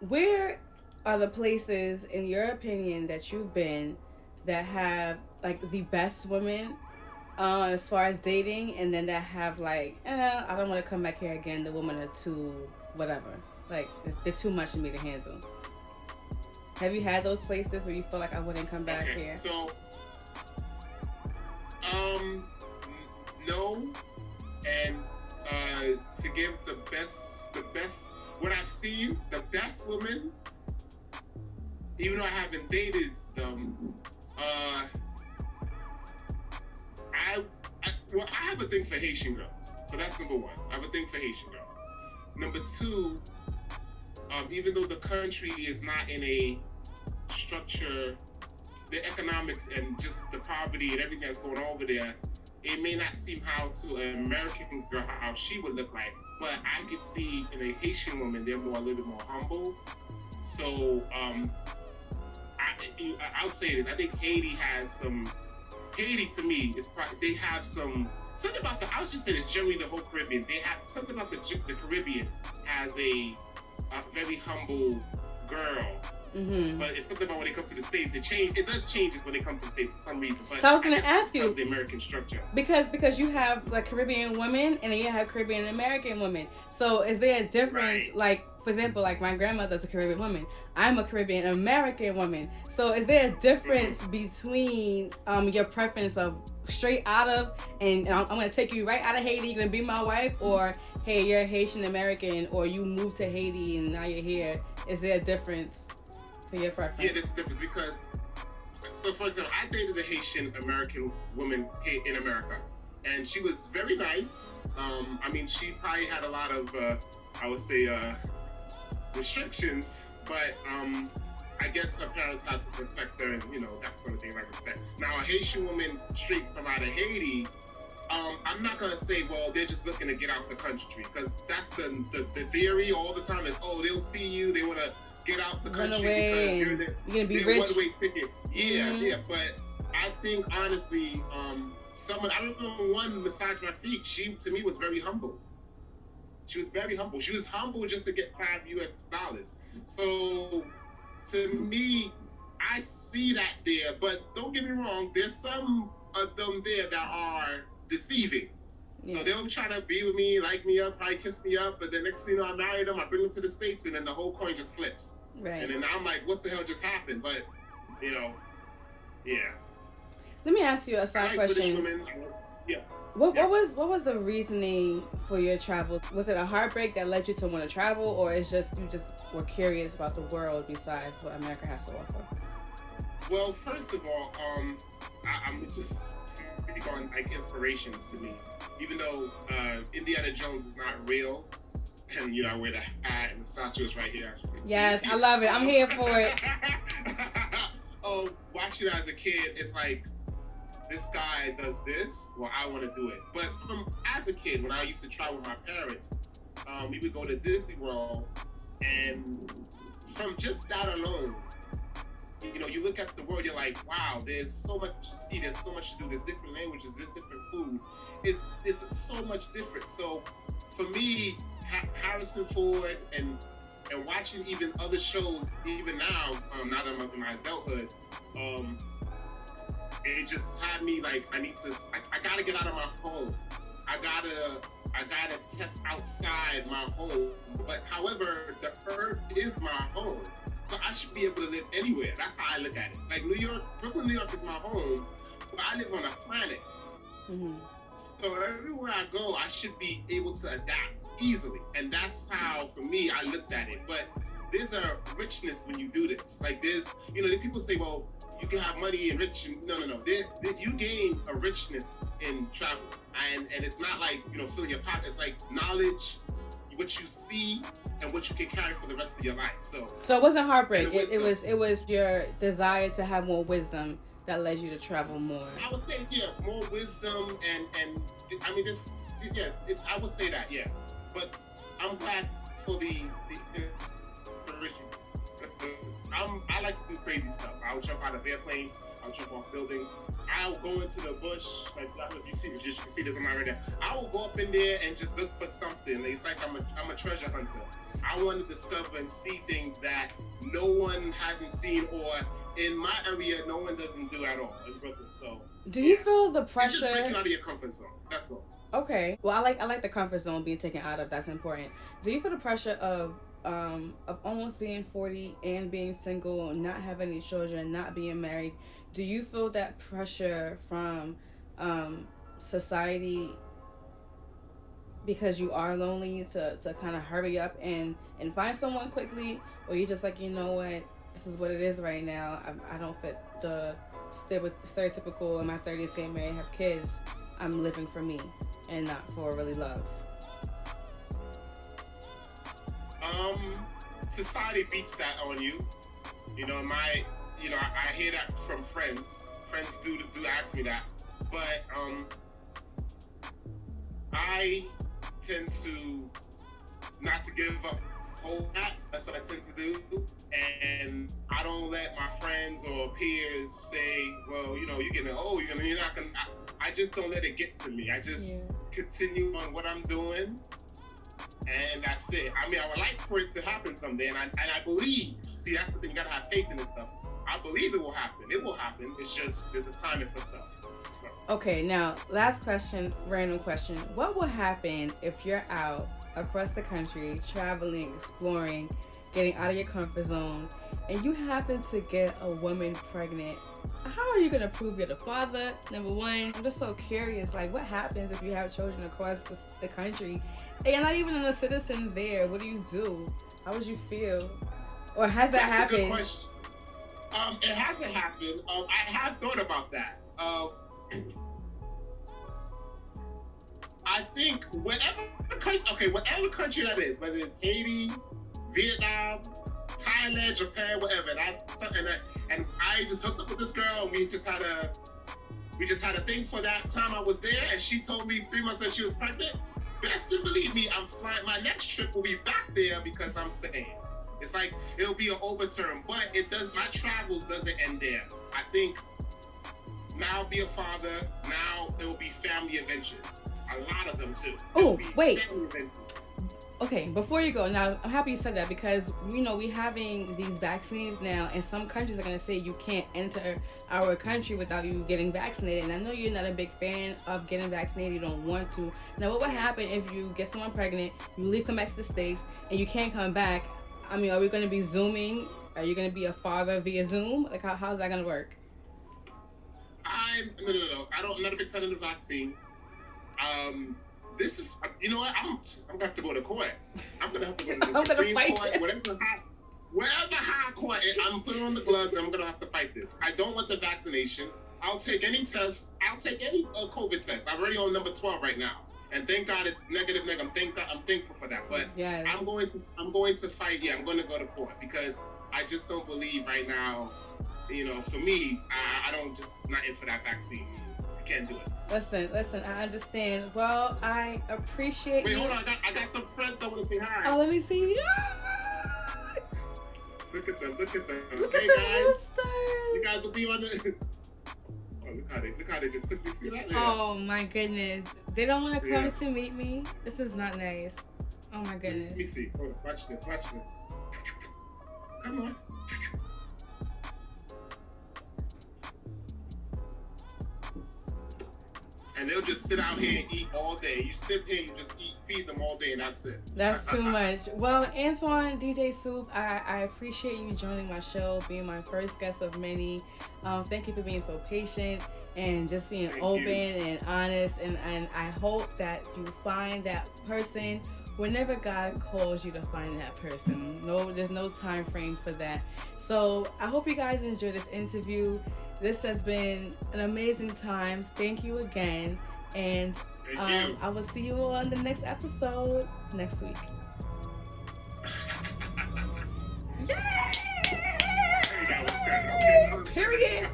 Where are the places, in your opinion, that you've been that have like the best women as far as dating, and then that have like, I don't want to come back here again. The women are too whatever. Like they're too much for me to handle. Have you had those places where you feel like I wouldn't come back Okay, here? so um, no, and to give the best, what I've seen, the best women, even though I haven't dated them, uh, I, I have a thing for Haitian girls, so that's number one. I have a thing for Haitian girls. Number two, even though the country is not in a structure, the economics and just the poverty and everything that's going on over there, it may not seem how to an American girl how she would look like, but I could see in a Haitian woman they're more a little bit more humble. So I'll say this: I think Haiti has some. Haiti to me is probably they have some something about the. I was just saying it's generally the whole Caribbean. They have something about the Caribbean has a very humble girl. Mm-hmm. But it's something about when it comes to the states, it does changes when it comes to the states for some reason. But So I was I going to guess it's ask because you, of the American structure. because you have like Caribbean women and then you have Caribbean American women. So is there a difference? Right. Like for example, like my grandmother's a Caribbean woman. I'm a Caribbean American woman. So is there a difference between your preference of straight out of and I'm going to take you right out of Haiti, you're going to be my wife, or hey, you're Haitian American, or you moved to Haiti and now you're here? Is there a difference for your preference? Yeah, there's a difference because, so for example, I dated a Haitian American woman in America, and she was very nice. I mean, she probably had a lot of, I would say, restrictions, but I guess her parents had to protect her, and that sort of thing, like respect. Now, a Haitian woman straight from out of Haiti, I'm not gonna say, well, they're just looking to get out the country, because that's the theory all the time is, oh, they'll see you, they wanna get out the Run country away. because You're going to be they're rich. one-way ticket. Yeah, Mhm. yeah, but I think honestly, someone I remember one massaged my feet. She to me was very humble. She was very humble. She was humble just to get $5 US. So to me, I see that there, but don't get me wrong, there's some of them there that are deceiving. So Yeah. they'll try to be with me, like me up, probably kiss me up, but then next thing you know, I marry them, I bring them to the States, and then the whole coin just flips. Right. And then I'm like, what the hell just happened? But, you know, yeah. Let me ask you a I side like British question. women. Yeah. What Yeah. what was the reasoning for your travels? Was it a heartbreak that led you to want to travel, or it's just you just were curious about the world besides what America has to offer? Well, first of all, I'm just speak on like inspirations to me. Even though Indiana Jones is not real, and I wear the hat and the statue is right here. As you can Yes, see. I love it. I'm here for it. Watching it as a kid, it's like this guy does this, well, I want to do it. But from as a kid, when I used to travel with my parents, we would go to Disney World, and from just that alone, you look at the world, you're like, wow, there's so much to see, there's so much to do, there's different languages, there's different food. It's so much different. So for me, Harrison Ford and watching even other shows, even now that I'm up in my adulthood, it just had me like, I gotta get out of my home. I gotta test outside my home. But however, the earth is my home. So I should be able to live anywhere. That's how I look at it. Like Brooklyn, New York is my home, but I live on a planet. Mm-hmm. So everywhere I go, I should be able to adapt easily. And that's how, for me, I looked at it. But there's a richness when you do this. Like the people say, well, you can have money and rich. No. You gain a richness in travel. And it's not like, filling your pocket. It's like knowledge, what you see, and what you can carry for the rest of your life. So it wasn't heartbreak. Wisdom. It was your desire to have more wisdom that led you to travel more. I would say, yeah, more wisdom and I mean, I would say that, yeah. But I'm glad for the inspiration. I like to do crazy stuff. I'll jump out of airplanes. I'll jump off buildings. I'll go into the bush. Like, I don't know if you can see this on my radar. I will go up in there and just look for something. It's like I'm a treasure hunter. I want to discover and see things that no one hasn't seen, or in my area, no one doesn't do at all in Brooklyn. So, do you feel the pressure? It's just breaking out of your comfort zone. That's all. Okay. Well, I like the comfort zone being taken out of. That's important. Do you feel the pressure of almost being 40 and being single, not having any children, not being married? Do you feel that pressure from society because you are lonely to kind of hurry up and find someone quickly, or you just like, you know what, this is what it is right now. I don't fit the stereotypical in my 30s, getting married, have kids. I'm living for me and not for really love. Society beats that on you. You know, I hear that from friends. Friends do ask me that, but I tend to not to give up hope. That's what I tend to do, and I don't let my friends or peers say, "Well, you know, you're getting old. You're not gonna." I just don't let it get to me. I just continue on what I'm doing, and that's it. I mean, I would like for it to happen someday, and I believe. See, that's the thing. You gotta have faith in this stuff. I believe it will happen. It will happen. It's just there's a timing for stuff. So. Okay, now last question, random question. What will happen if you're out across the country, traveling, exploring, getting out of your comfort zone, and you happen to get a woman pregnant? How are you going to prove you're the father? Number one, I'm just so curious, like, what happens if you have children across the country and you're not even a citizen there? What do you do? How would you feel? Or has that happened? That's a good question. It hasn't happened. I have thought about that. I think whatever country that is, whether it's Haiti, Vietnam, Thailand, Japan, whatever, and I just hooked up with this girl, and we just had a thing for that time I was there, and she told me 3 months later she was pregnant. Best to believe me, I'm flying. My next trip will be back there because I'm staying. It's like it'll be an overturn, but my travels doesn't end there. I think now I'll be a father. Now it will be family adventures. A lot of them too. Oh, wait. Okay, before you go, now I'm happy you said that because, you know, we're having these vaccines now, and some countries are going to say you can't enter our country without you getting vaccinated. And I know you're not a big fan of getting vaccinated, you don't want to. Now, what would happen if you get someone pregnant, you come back to the States, and you can't come back? I mean, are we going to be Zooming? Are you going to be a father via Zoom? Like, how's that going to work? No. I'm not a big fan of the vaccine. This is, you know what? I'm gonna have to go to court. I'm gonna have to go to the Supreme Court, whatever high court. I'm putting on the gloves, and I'm gonna have to fight this. I don't want the vaccination. I'll take any test. I'll take any COVID test. I'm already on number 12 right now, and thank God it's negative. I'm thankful for that. But yeah. I'm going to fight. Yeah, I'm going to go to court because I just don't believe right now. You know, for me, I don't just not in for that vaccine. I can't do it. Listen, I understand. Well, I appreciate Wait, you. Hold on. I got some friends I want to say hi. Oh, let me see. Look at them. Look hey, at the guys. roosters. You guys will be on the... Oh, look how they just simply see that. Yeah. Oh, my goodness. They don't want to come to meet me. This is not nice. Oh, my goodness. Let me see. Hold on. Watch this. Come on. And they'll just sit out here and eat all day. You sit here, you just feed them all day, and that's it. That's too much. Well, Antoine, DJ Soup, I appreciate you joining my show, being my first guest of many. Thank you for being so patient and just being open and honest. And I hope that you find that person whenever God calls you to find that person. No, there's no time frame for that. So I hope you guys enjoyed this interview. This has been an amazing time. Thank you again. And I will see you on the next episode next week. Yay! Period.